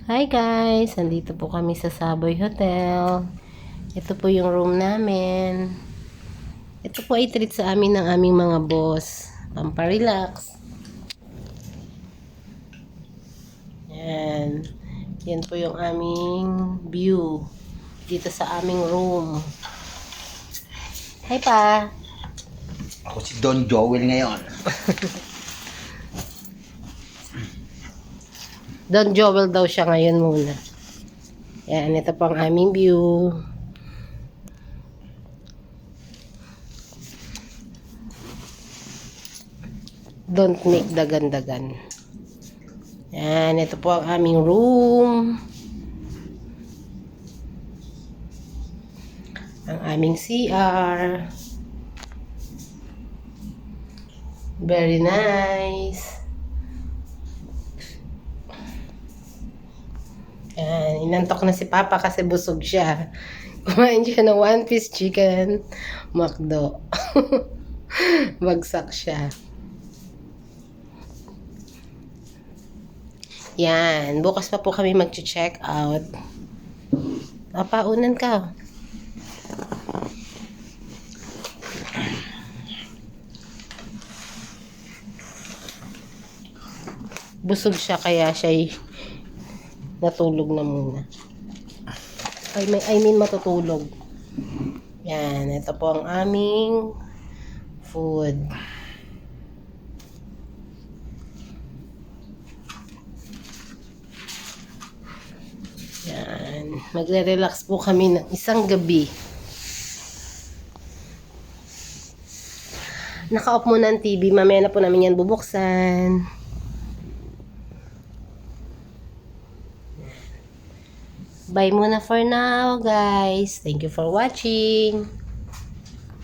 Hi guys! Andito po kami sa Savoy Hotel. Ito po yung room namin. Ito po ay treat sa amin ng aming mga boss. Pamparelax. Yan. Yan po yung aming view. Dito sa aming room. Hi pa! Ako si Don Joel ngayon. Don Joel daw siya ngayon muna. Yan, ito po ang aming view. Don't make dagan-dagan. Yan, ito po ang aming room. Ang aming CR. Very nice. Yan, inantok na si Papa kasi busog siya. Kumain siya ng 1-piece chicken McDo. Bagsak siya. Yan, bukas pa po kami mag-check out. Papaunan ka. Busog siya kaya siya natulog na muna. I mean matutulog. Yan, ito po ang aming food. Yan, magre-relax po kami ng isang gabi. Naka-off muna ang TV, mamaya na po namin yan bubuksan. Bye muna for now, guys. Thank you for watching.